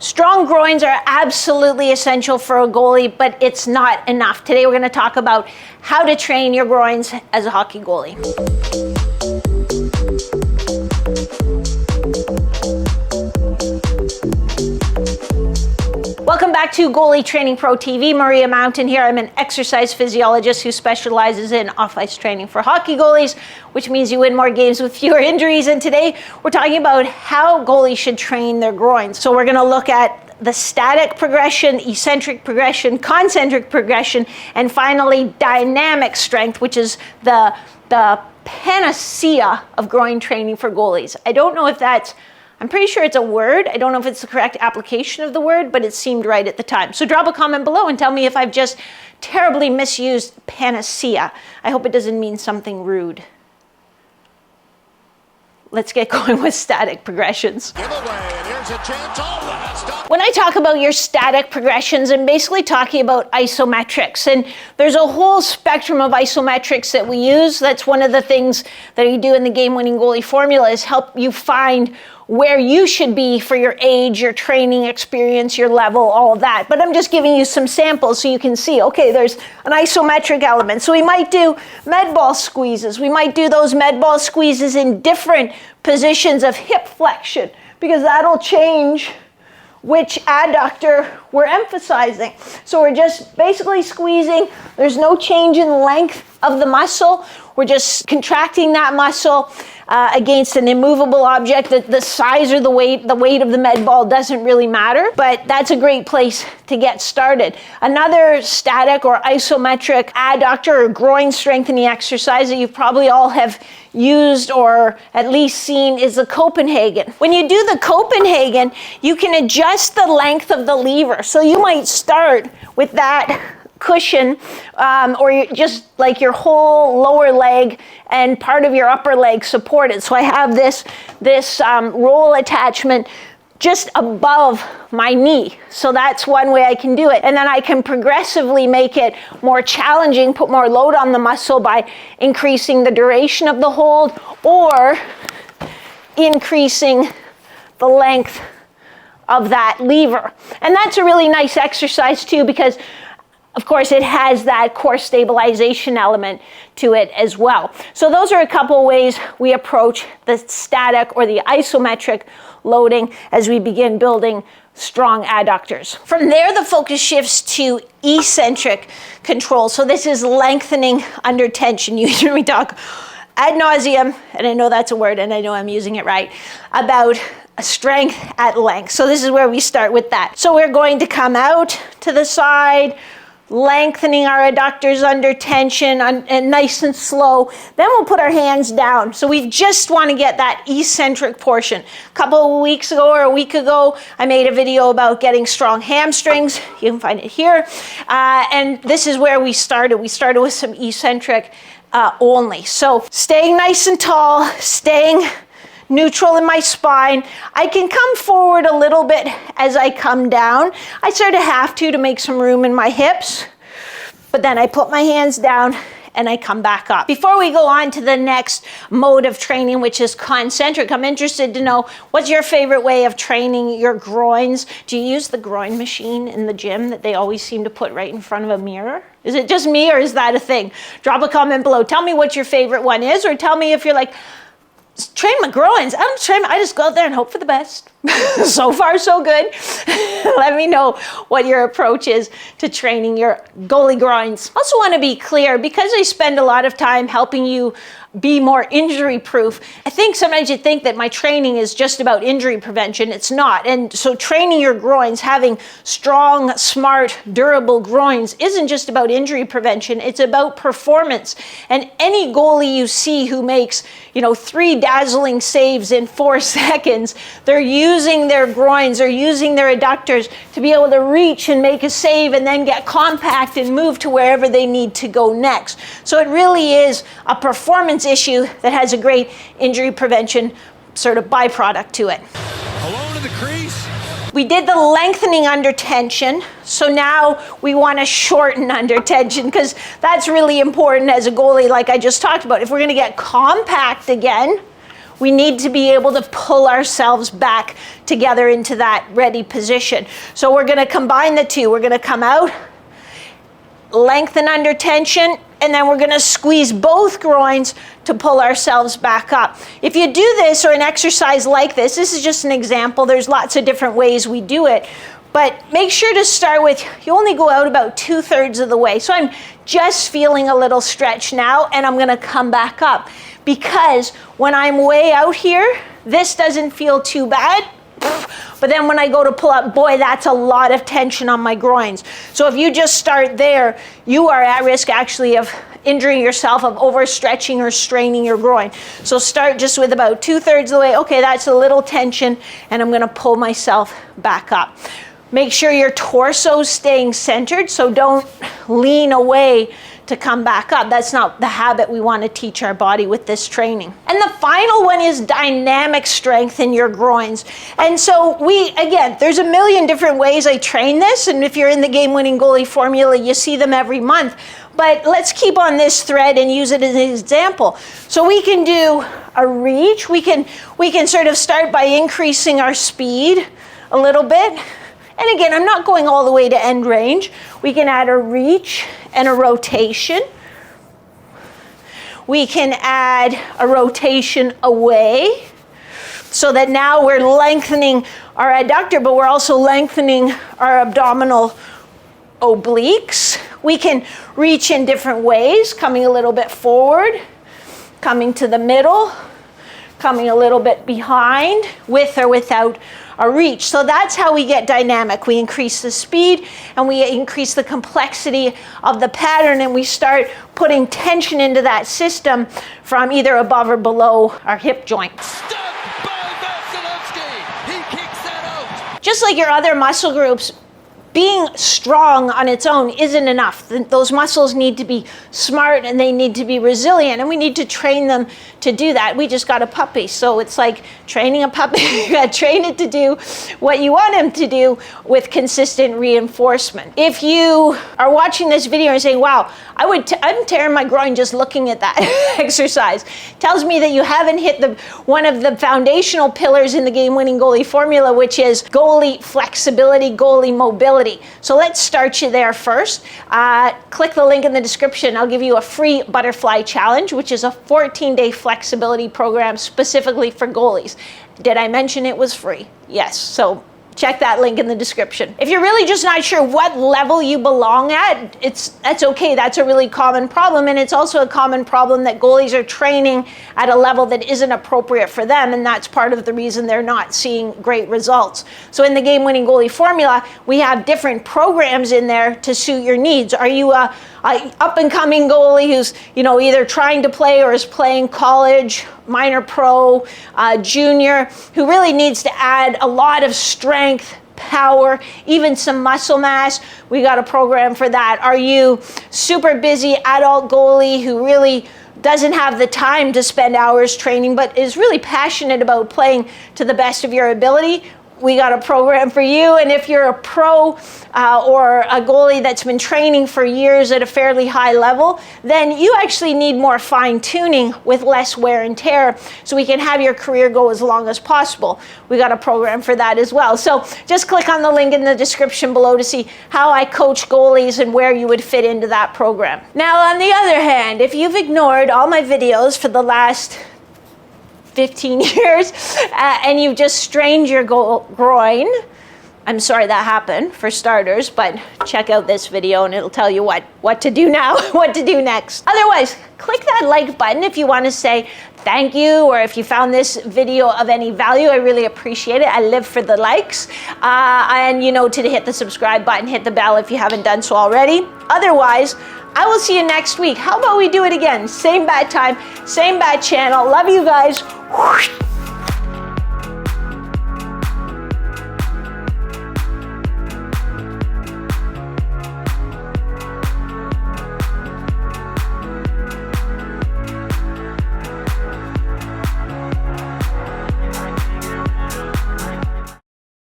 Strong groins are absolutely essential for a goalie, but it's not enough. Today we're going to talk about how to train your groins as a hockey goalie. Welcome back to Goalie Training Pro TV. Maria Mountain here. I'm an exercise physiologist who specializes in off-ice training for hockey goalies, which means you win more games with fewer injuries. And today we're talking about how goalies should train their groins. So we're going to look at the static progression, eccentric progression, concentric progression, and finally dynamic strength, which is the panacea of groin training for goalies. I don't know if that's I'm pretty sure it's a word. I don't know if it's the correct application of the word, but it seemed right at the time. So drop a comment below and tell me if I've just terribly misused panacea. I hope it doesn't mean something rude. Let's get going with static progressions. Give away, and here's a chance. When I talk about your static progressions, I'm basically talking about isometrics. And there's a whole spectrum of isometrics that we use. That's one of the things that you do in the game-winning goalie formula is help you find where you should be for your age, your training experience, your level, all of that. But I'm just giving you some samples so you can see, okay, there's an isometric element. So we might do med ball squeezes. We might do those med ball squeezes in different positions of hip flexion because that'll change which adductor we're emphasizing. So we're just basically squeezing. There's no change in length of the muscle. We're just contracting that muscle against an immovable object. The size or the weight of the med ball doesn't really matter, but that's a great place to get started. Another static or isometric adductor or groin strengthening exercise that you probably all have used or at least seen is the Copenhagen. When you do the Copenhagen, you can adjust the length of the lever. So you might start with that cushion or just like your whole lower leg and part of your upper leg supported. So I have this roll attachment just above my knee. So that's one way I can do it. And then I can progressively make it more challenging, put more load on the muscle by increasing the duration of the hold or increasing the length of that lever. And that's a really nice exercise too because of course, it has that core stabilization element to it as well. So those are a couple ways we approach the static or the isometric loading as we begin building strong adductors. From there, the focus shifts to eccentric control. So this is lengthening under tension. You hear me talk ad nauseum, and I know that's a word, and I know I'm using it right, about strength at length. So this is where we start with that. So we're going to come out to the side, lengthening our adductors under tension and nice and slow. Then we'll put our hands down. So we just want to get that eccentric portion. A couple of weeks ago or a week ago, I made a video about getting strong hamstrings. You can find it here. And this is where we started. We started with some eccentric only. So staying nice and tall, staying neutral in my spine. I can come forward a little bit as I come down. I sort of have to make some room in my hips, but then I put my hands down and I come back up. Before we go on to the next mode of training, which is concentric, I'm interested to know what's your favorite way of training your groins? Do you use the groin machine in the gym that they always seem to put right in front of a mirror? Is it just me or is that a thing? Drop a comment below. Tell me what your favorite one is, or tell me if you're like, train my groins. I just go out there and hope for the best. So far, so good. Let me know what your approach is to training your goalie groins. Also want to be clear, because I spend a lot of time helping you be more injury proof. I think sometimes you think that my training is just about injury prevention. It's not. And so training your groins, having strong, smart, durable groins isn't just about injury prevention. It's about performance. And any goalie you see who makes, 3 dazzling saves in 4 seconds, they're using their groins, they're using their adductors to be able to reach and make a save and then get compact and move to wherever they need to go next. So it really is a performance issue that has a great injury prevention sort of byproduct to it. Alone in the crease. We did the lengthening under tension, so now we want to shorten under tension because that's really important as a goalie, like I just talked about. If we're going to get compact again, we need to be able to pull ourselves back together into that ready position. So we're gonna combine the two. We're gonna come out, lengthen under tension, and then we're gonna squeeze both groins to pull ourselves back up. If you do this or an exercise like this is just an example, there's lots of different ways we do it, but make sure to start with, you only go out about 2/3 of the way. So I'm just feeling a little stretch now, and I'm gonna come back up. Because when I'm way out here, this doesn't feel too bad. But then when I go to pull up, boy, that's a lot of tension on my groins. So if you just start there, you are at risk actually of injuring yourself, of overstretching or straining your groin. So start just with about 2/3 of the way. Okay, that's a little tension, and I'm gonna pull myself back up. Make sure your torso's staying centered, so don't lean away to come back up. That's not the habit we want to teach our body with this training. And the final one is dynamic strength in your groins. And so again, there's a million different ways I train this, and if you're in the game-winning goalie formula, you see them every month. But let's keep on this thread and use it as an example. So we can do a reach. We can sort of start by increasing our speed a little bit. And again, I'm not going all the way to end range. We can add a reach and a rotation. We can add a rotation away so that now we're lengthening our adductor, but we're also lengthening our abdominal obliques. We can reach in different ways, coming a little bit forward, coming to the middle, coming a little bit behind, with or without a reach. So that's how we get dynamic. We increase the speed and we increase the complexity of the pattern, and we start putting tension into that system from either above or below our hip joints. He kicks that out. Just like your other muscle groups, being strong on its own isn't enough. Those muscles need to be smart and they need to be resilient, and we need to train them to do that. We just got a puppy, so it's like training a puppy. You got to train it to do what you want him to do with consistent reinforcement. If you are watching this video and saying, wow, I'm tearing my groin just looking at that exercise, tells me that you haven't hit one of the foundational pillars in the game-winning goalie formula, which is goalie flexibility, goalie mobility. So let's start you there first. Click the link in the description. I'll give you a free butterfly challenge, which is a 14-day flexibility program specifically for goalies. Did I mention it was free? Yes. So check that link in the description. If you're really just not sure what level you belong at, that's okay. That's a really common problem, and it's also a common problem that goalies are training at a level that isn't appropriate for them, and that's part of the reason they're not seeing great results. So in the game-winning goalie formula, we have different programs in there to suit your needs. Are you a up-and-coming goalie who's either trying to play or is playing college, minor pro, junior, who really needs to add a lot of strength, power, even some muscle mass? We got a program for that. Are you super busy adult goalie who really doesn't have the time to spend hours training but is really passionate about playing to the best of your ability? We got a program for you. And if you're a pro or a goalie that's been training for years at a fairly high level, then you actually need more fine tuning with less wear and tear so we can have your career go as long as possible. We got a program for that as well. So just click on the link in the description below to see how I coach goalies and where you would fit into that program. Now, on the other hand, if you've ignored all my videos for the last 15 years and you've just strained your groin, I'm sorry that happened, for starters, but check out this video and it'll tell you what to do now, what to do next. Otherwise, click that like button if you want to say thank you, or if you found this video of any value. I really appreciate it. I live for the likes. And to hit the subscribe button, hit the bell if you haven't done so already. Otherwise, I will see you next week. How about we do it again? Same bad time, same bad channel. Love you guys.